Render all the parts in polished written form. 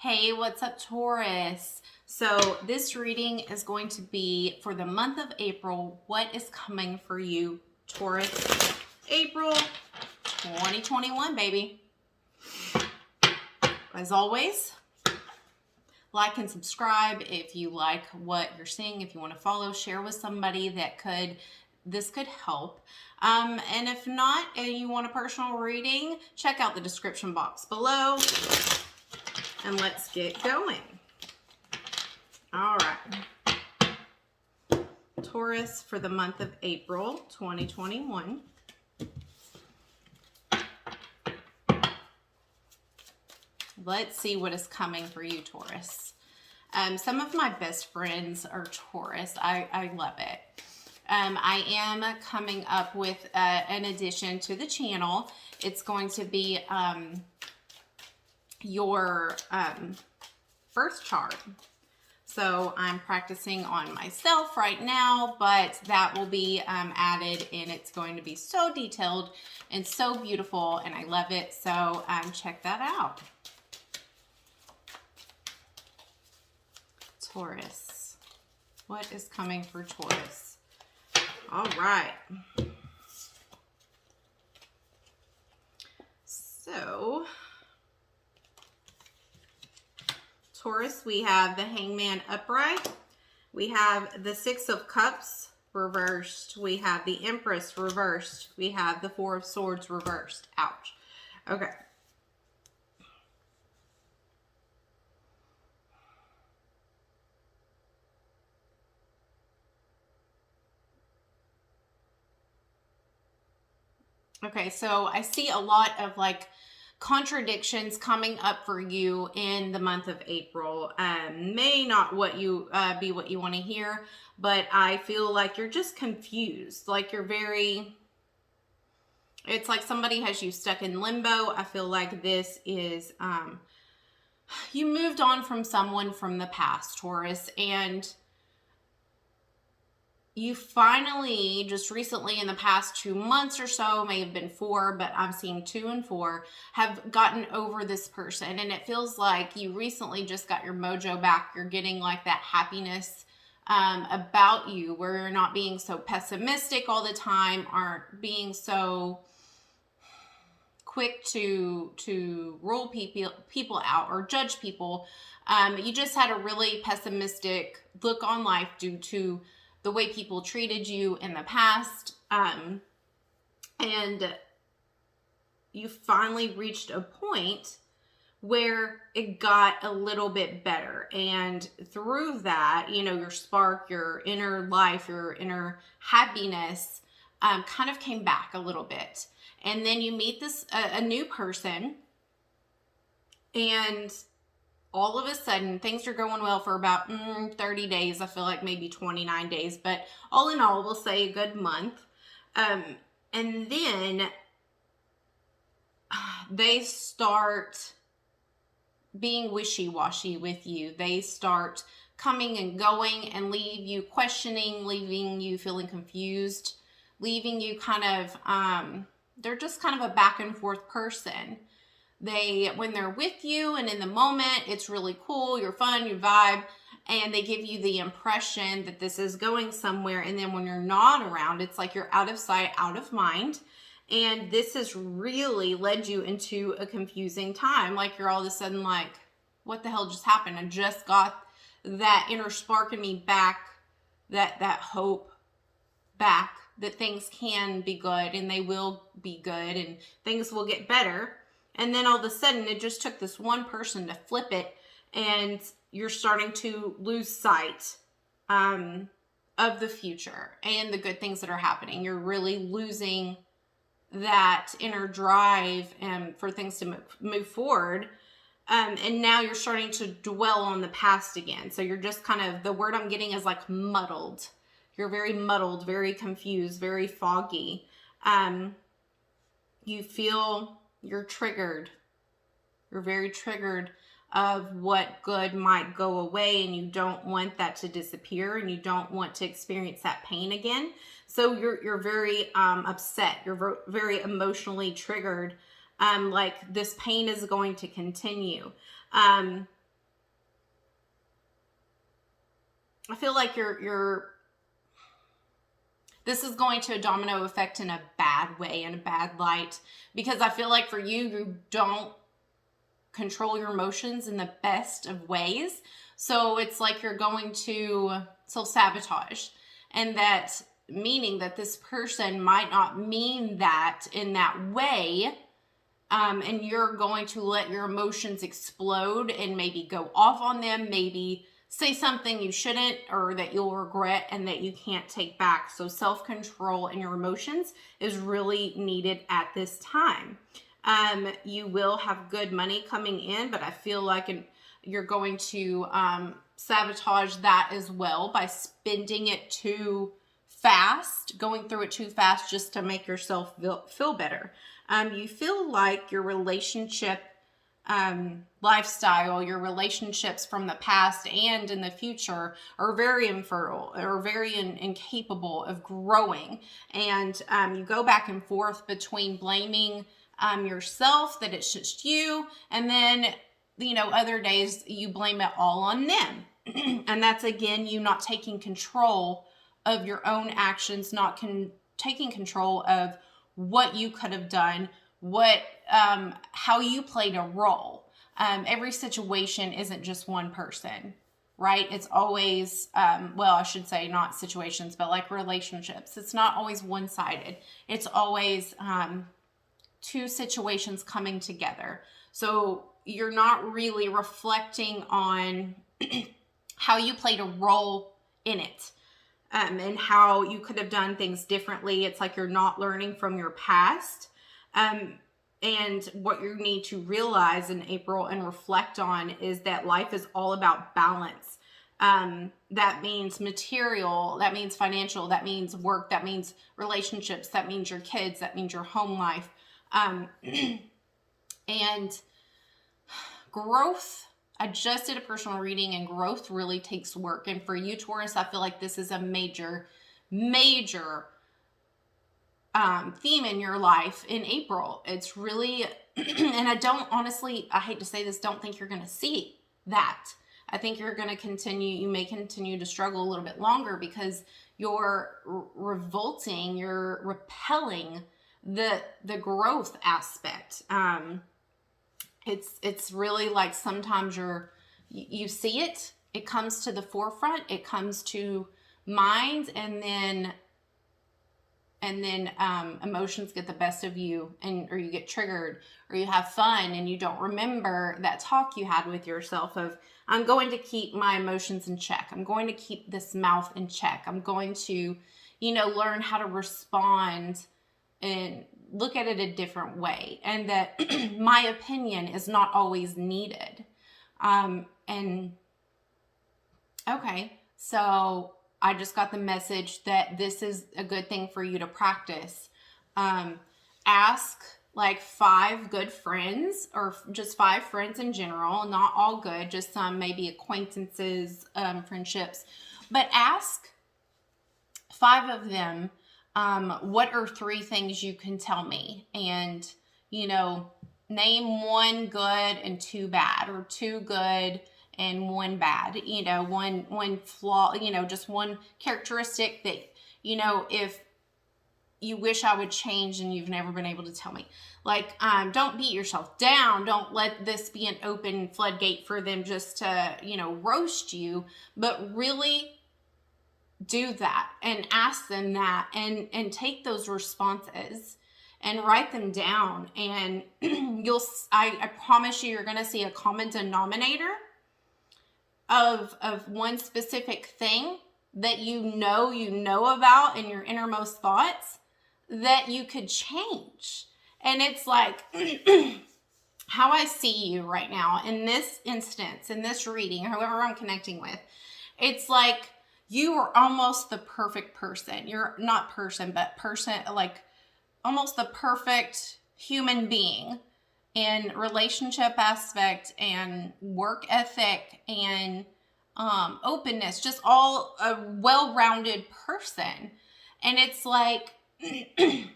Hey, what's up, Taurus? So this reading is going to be for the month of April. What is coming for you, Taurus? April 2021, baby. As always, like and subscribe if you like what you're seeing. If you want to follow, share with somebody that this could help. And if not, and you want a personal reading, check out the description box below. And let's get going. All right. Taurus for the month of April 2021. Let's see what is coming for you, Taurus. Some of my best friends are Taurus. I love it. I am coming up with an addition to the channel. It's going to be your birth chart. So I'm practicing on myself right now, but that will be added, and it's going to be so detailed and so beautiful, and I love it. So check that out. Taurus. What is coming for Taurus? All right. So Taurus, we have the Hangman upright. We have the Six of Cups reversed. We have the Empress reversed. We have the Four of Swords reversed. Ouch. Okay. Okay, so I see a lot of like contradictions coming up for you in the month of April. May not be what you want to hear, but I feel like you're just confused. Like it's like somebody has you stuck in limbo. I feel like this is, you moved on from someone from the past, Taurus, and you finally, just recently in the past 2 months or so, may have been 4, but I'm seeing 2 and 4, have gotten over this person. And it feels like you recently just got your mojo back. You're getting like that happiness about you, where you're not being so pessimistic all the time, aren't being so quick to rule people out or judge people. You just had a really pessimistic look on life due to the way people treated you in the past, and you finally reached a point where it got a little bit better, and through that, you know, your spark, your inner life, your inner happiness kind of came back a little bit, and then you meet a new person, and all of a sudden, things are going well for about 30 days. I feel like maybe 29 days. But all in all, we'll say a good month. And then they start being wishy-washy with you. They start coming and going and leave you questioning, leaving you feeling confused, leaving you kind of, they're just kind of a back and forth person. When they're with you and in the moment, it's really cool, you're fun, you vibe, and they give you the impression that this is going somewhere. And then when you're not around, it's like you're out of sight, out of mind. And this has really led you into a confusing time. Like you're all of a sudden like, what the hell just happened? I just got that inner spark in me back, that hope back, that things can be good and they will be good and things will get better. And then all of a sudden, it just took this one person to flip it, and you're starting to lose sight of the future and the good things that are happening. You're really losing that inner drive for things to move forward. And now you're starting to dwell on the past again. So you're just kind of, the word I'm getting is like muddled. You're very muddled, very confused, very foggy. You feel you're triggered. You're very triggered of what good might go away, and you don't want that to disappear, and you don't want to experience that pain again. So you're very upset. You're very emotionally triggered. Like this pain is going to continue. I feel like this is going to a domino effect in a bad way, in a bad light, because I feel like for you, you don't control your emotions in the best of ways. So it's like you're going to self-sabotage, and that meaning that this person might not mean that in that way. And you're going to let your emotions explode and maybe go off on them, maybe say something you shouldn't or that you'll regret and that you can't take back. So self-control in your emotions is really needed at this time. You will have good money coming in, but I feel like you're going to sabotage that as well by spending it too fast, going through it too fast just to make yourself feel better. You feel like your relationship lifestyle, your relationships from the past and in the future are very infertile or very incapable of growing. And you go back and forth between blaming yourself, that it's just you, and then, other days you blame it all on them. And that's, again, you not taking control of your own actions, not taking control of what you could have done, how you played a role. Every situation isn't just one person, right? It's always, I should say not situations, but like relationships. It's not always one-sided. It's always two situations coming together. So you're not really reflecting on how you played a role in it. And how you could have done things differently. It's like you're not learning from your past. And what you need to realize in April and reflect on is that life is all about balance. That means material, that means financial, that means work, that means relationships, that means your kids, that means your home life. And growth. I just did a personal reading, and growth really takes work. And for you, Taurus, I feel like this is a major theme in your life in April. It's really, and I hate to say this, don't think you're going to see that. I think you may continue to struggle a little bit longer because you're revolting, you're repelling the growth aspect. It's really like sometimes you see it, it comes to the forefront, it comes to mind, and then emotions get the best of you, or you get triggered, or you have fun and you don't remember that talk you had with yourself of, I'm going to keep my emotions in check. I'm going to keep this mouth in check. I'm going to, learn how to respond and look at it a different way, and that my opinion is not always needed. Okay, so I just got the message that this is a good thing for you to practice. Ask like 5 good friends, or just 5 friends in general, not all good, just some maybe acquaintances, friendships, but ask 5 of them, what are 3 things you can tell me? And, name 1 good and 2 bad, or 2 good and 1 bad, one flaw, just one characteristic that, if you wish I would change and you've never been able to tell me. Like, don't beat yourself down. Don't let this be an open floodgate for them just to, roast you, but really do that and ask them that, and take those responses and write them down. And I promise you're going to see a common denominator of one specific thing that you know about in your innermost thoughts that you could change. And it's like how I see you right now in this instance, in this reading, whoever I'm connecting with, it's like you are almost the perfect person. You're not person, but person, like almost the perfect human being in relationship aspect and work ethic and openness, just all a well-rounded person. And it's like if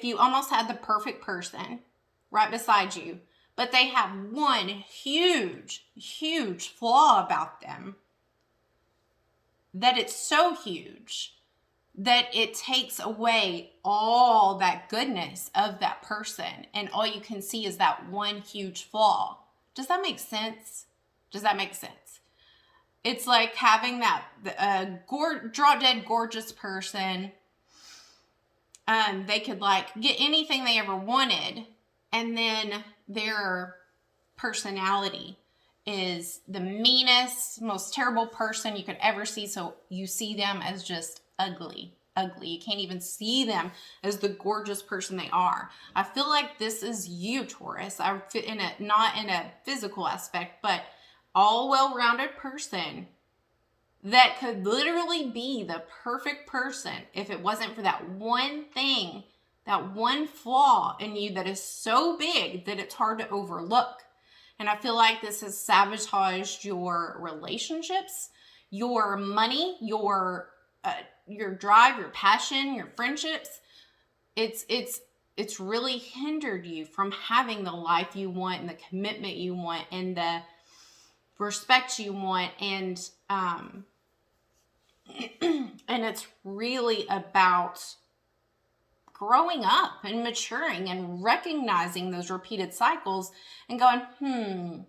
you almost had the perfect person right beside you, but they have one huge flaw about them, that it's so huge that it takes away all that goodness of that person, and all you can see is that one huge flaw. Does that make sense? Does that make sense? It's like having that drop dead gorgeous person. They could like get anything they ever wanted, and then their personality is the meanest, most terrible person you could ever see. So you see them as just ugly. You can't even see them as the gorgeous person they are. I feel like this is you, Taurus. I fit in a, not in a physical aspect, but all well-rounded person that could literally be the perfect person if it wasn't for that one thing, that one flaw in you that is so big that it's hard to overlook. And I feel like this has sabotaged your relationships, your money, your drive, your passion, your friendships. It's really hindered you from having the life you want and the commitment you want and the respect you want. And and it's really about growing up and maturing and recognizing those repeated cycles and going,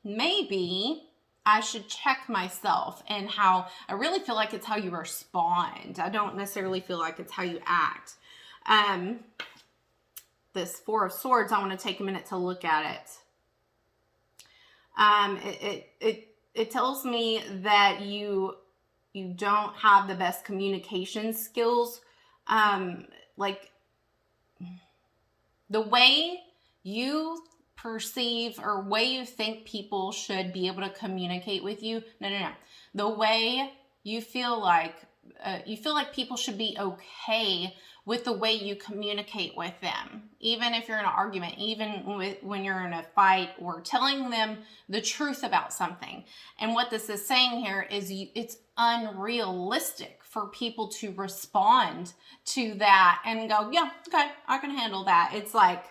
maybe I should check myself, and how I really feel like it's how you respond. I don't necessarily feel like it's how you act. This Four of Swords, I want to take a minute to look at it. It tells me that you don't have the best communication skills. Like the way you perceive or way you think people should be able to communicate with you. No. The way you feel like people should be okay with the way you communicate with them, even if you're in an argument, even when you're in a fight, or telling them the truth about something. And what this is saying here is it's unrealistic for people to respond to that and go, yeah, okay, I can handle that. It's like,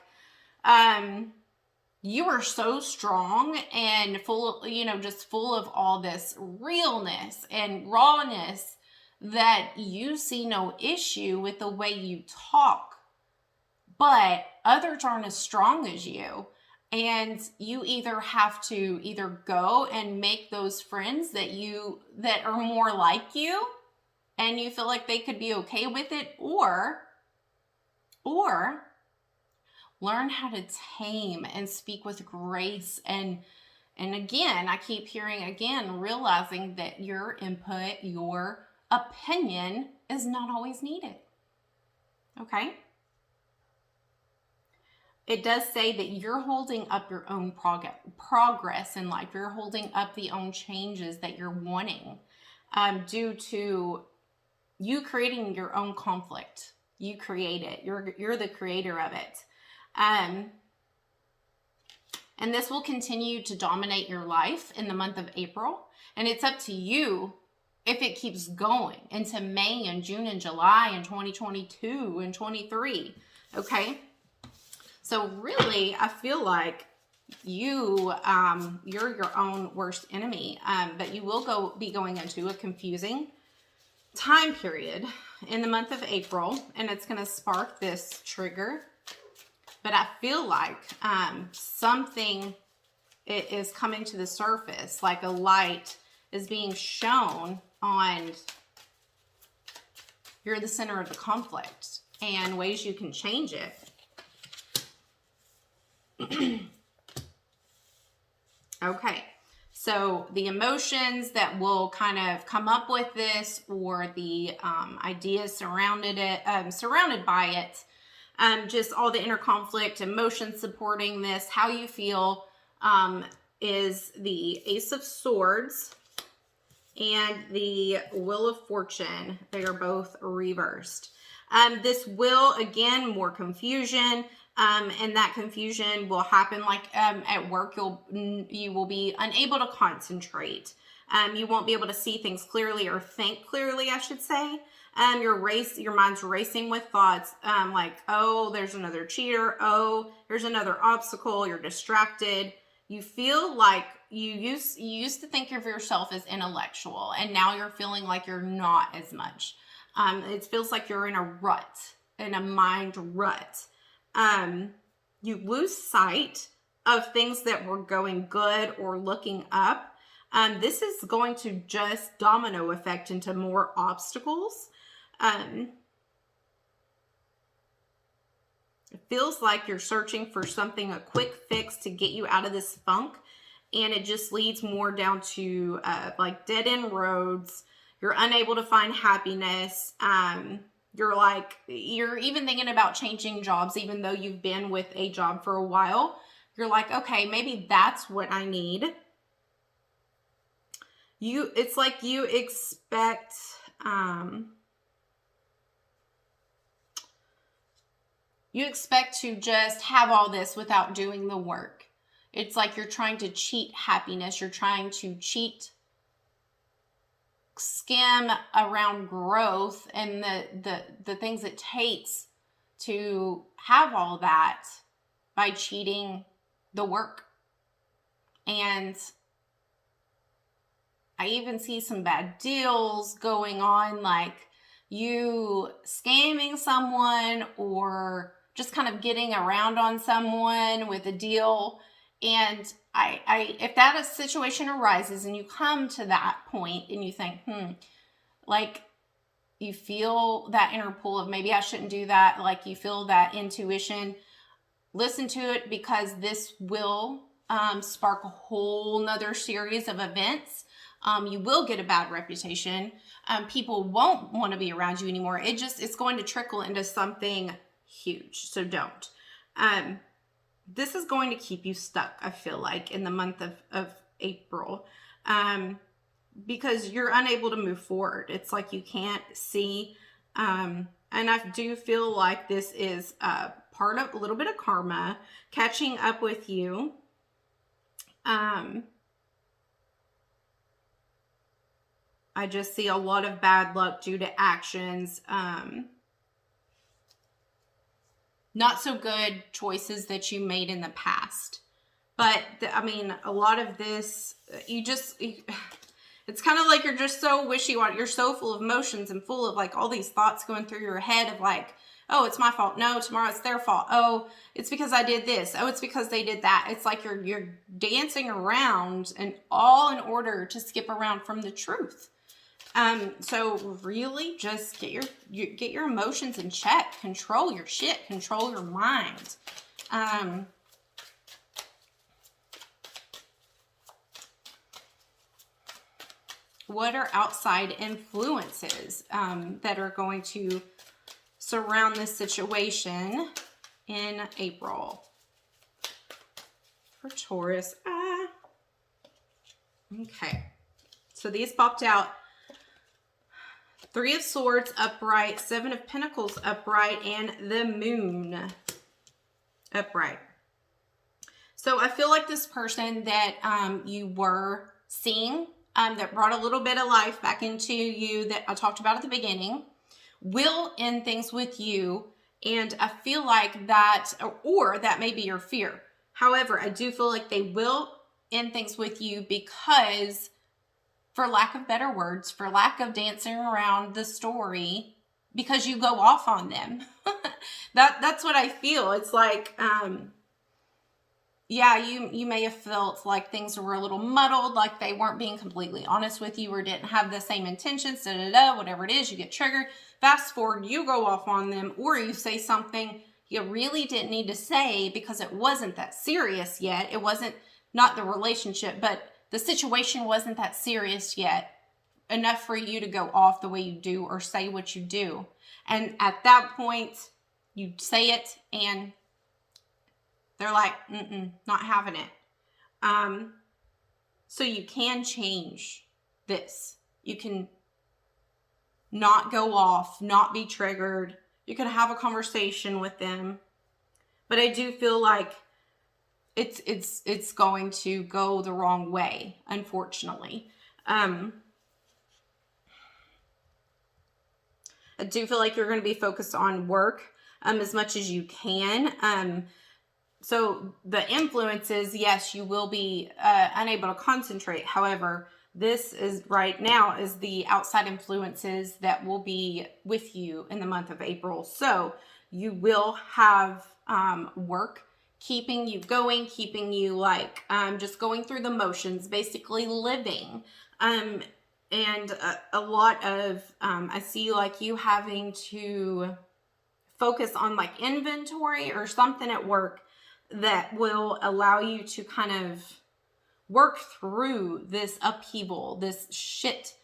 you are so strong and full, just full of all this realness and rawness that you see no issue with the way you talk. But others aren't as strong as you. And you either have to go and make those friends that are more like you, and you feel like they could be okay with it, or learn how to tame and speak with grace. And again, I keep hearing realizing that your input, your opinion is not always needed. Okay? It does say that you're holding up your own progress in life. You're holding up the own changes that you're wanting due to you creating your own conflict. You create it. You're the creator of it. And this will continue to dominate your life in the month of April. And it's up to you if it keeps going into May and June and July and 2022 and 23. Okay? So really, I feel like you're your own worst enemy. But you will be going into a confusing time period in the month of April, and it's going to spark this trigger. But I feel like something is coming to the surface, like a light is being shown on you're the center of the conflict and ways you can change it. Okay, so the emotions that will kind of come up with this, or the ideas surrounded by it, just all the inner conflict, emotions supporting this, how you feel, is the Ace of Swords and the Wheel of Fortune. They are both reversed. This will, again, more confusion. And that confusion will happen like at work. You will be unable to concentrate. You won't be able to see things clearly, or think clearly, I should say. Your mind's racing with thoughts like, oh, there's another cheater. Oh, there's another obstacle. You're distracted. You feel like you used to think of yourself as intellectual, and now you're feeling like you're not as much. It feels like you're in a rut, in a mind rut. You lose sight of things that were going good or looking up. This is going to just domino effect into more obstacles. It feels like you're searching for something, a quick fix to get you out of this funk. And it just leads more down to like dead end roads. You're unable to find happiness. You're even thinking about changing jobs, even though you've been with a job for a while. You're like, okay, maybe that's what I need. It's like you expect, you expect to just have all this without doing the work. It's like you're trying to cheat happiness. You're trying to skim around growth and the things it takes to have all that by cheating the work. And I even see some bad deals going on, like you scamming someone or just kind of getting around on someone with a deal. And if that a situation arises and you come to that point and you think, like you feel that inner pull of maybe I shouldn't do that, like you feel that intuition, listen to it, because this will spark a whole nother series of events. You will get a bad reputation. People won't want to be around you anymore. It's going to trickle into something huge. So don't. This is going to keep you stuck, I feel like, in the month of April, because you're unable to move forward. It's like you can't see. And I do feel like this is part of a little bit of karma catching up with you. I just see a lot of bad luck due to actions. Not so good choices that you made in the past. But, a lot of this, it's kind of like you're just so wishy-washy. You're so full of emotions and full of like all these thoughts going through your head of like, oh, it's my fault. No, tomorrow it's their fault. Oh, it's because I did this. Oh, it's because they did that. It's like you're dancing around, and all in order to skip around from the truth. So really just get your emotions in check, control your shit, control your mind. What are outside influences, that are going to surround this situation in April for Taurus? Okay. So these popped out. 3 of Swords upright, 7 of Pentacles upright, and the Moon upright. So I feel like this person that you were seeing, that brought a little bit of life back into you that I talked about at the beginning, will end things with you. And I feel like that, or that may be your fear. However, I do feel like they will end things with you because, for lack of better words, for lack of dancing around the story, because you go off on them. That's what I feel. It's like, yeah, you may have felt like things were a little muddled, like they weren't being completely honest with you or didn't have the same intentions, whatever it is, you get triggered. Fast forward, you go off on them, or you say something you really didn't need to say because it wasn't that serious yet. It wasn't, not the relationship, but the situation wasn't that serious yet enough for you to go off the way you do or say what you do. And at that point, you say it and they're like, not having it. So you can change this. You can not go off, not be triggered. You can have a conversation with them. But I do feel like it's going to go the wrong way, unfortunately. I do feel like you're going to be focused on work as much as you can. So the influences, yes, you will be unable to concentrate. However, this is right now is the outside influences that will be with you in the month of April. So you will have work keeping you going, keeping you like just going through the motions, basically living. And a lot of, I see like you having to focus on like inventory or something at work that will allow you to kind of work through this upheaval, this shit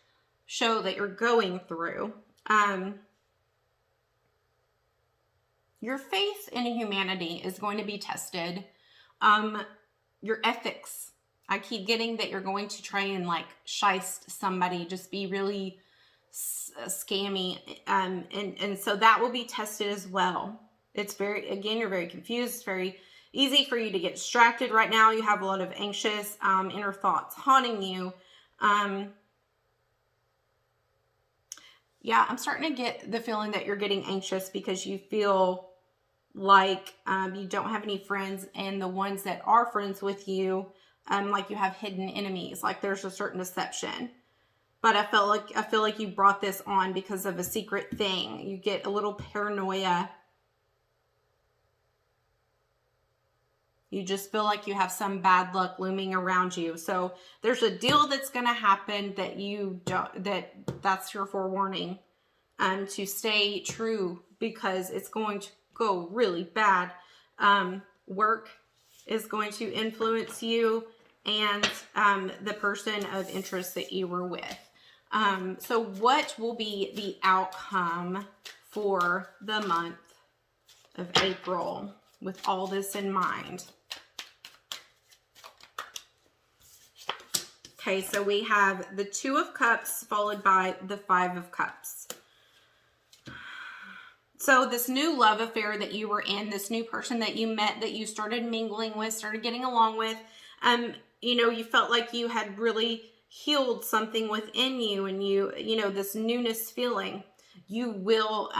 show that you're going through. Your faith in humanity is going to be tested. Your ethics. I keep getting that you're going to try and like shiest somebody, just be really scammy. And so that will be tested as well. It's very, again, you're very confused. It's very easy for you to get distracted right now. You have a lot of anxious inner thoughts haunting you. Yeah, I'm starting to get the feeling that you're getting anxious because you feel like you don't have any friends, and the ones that are friends with you, like you have hidden enemies, like there's a certain deception. But I feel like you brought this on because of a secret thing. You get a little paranoia. You just feel like you have some bad luck looming around you. So there's a deal that's going to happen that you don't, that's your forewarning, to stay true because it's going to go really bad. Work is going to influence you and the person of interest that you were with. So what will be the outcome for the month of April with all this in mind? Okay, so we have the Two of Cups followed by the Five of Cups. So this new love affair that you were in, this new person that you met, that you started mingling with, started getting along with, you know, you felt like you had really healed something within you, and you know, this newness feeling. You will,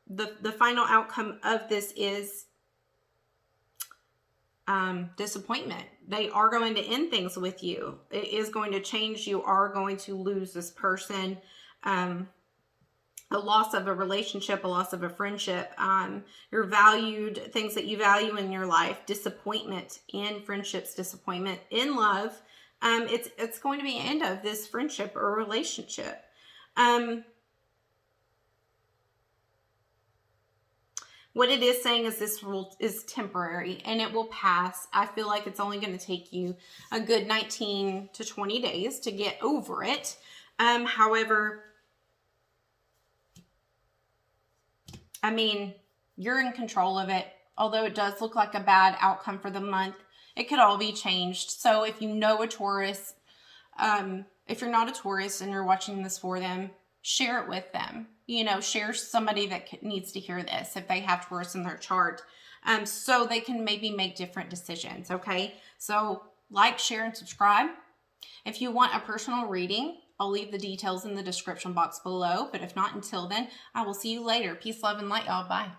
the final outcome of this is disappointment. They are going to end things with you. It is going to change. You are going to lose this person. A loss of a relationship, a loss of a friendship, your valued things that you value in your life, disappointment in friendships, disappointment in love. It's going to be an end of this friendship or relationship. What it is saying is this rule is temporary and it will pass. I feel like it's only going to take you a good 19 to 20 days to get over it. However, I mean, you're in control of it. Although it does look like a bad outcome for the month, it could all be changed. So if you know a Taurus, if you're not a Taurus and you're watching this for them, share it with them. You know, share somebody that needs to hear this if they have Taurus in their chart, so they can maybe make different decisions, okay? So like, share, and subscribe. If you want a personal reading, I'll leave the details in the description box below. But if not, until then, I will see you later. Peace, love, and light, y'all. Bye.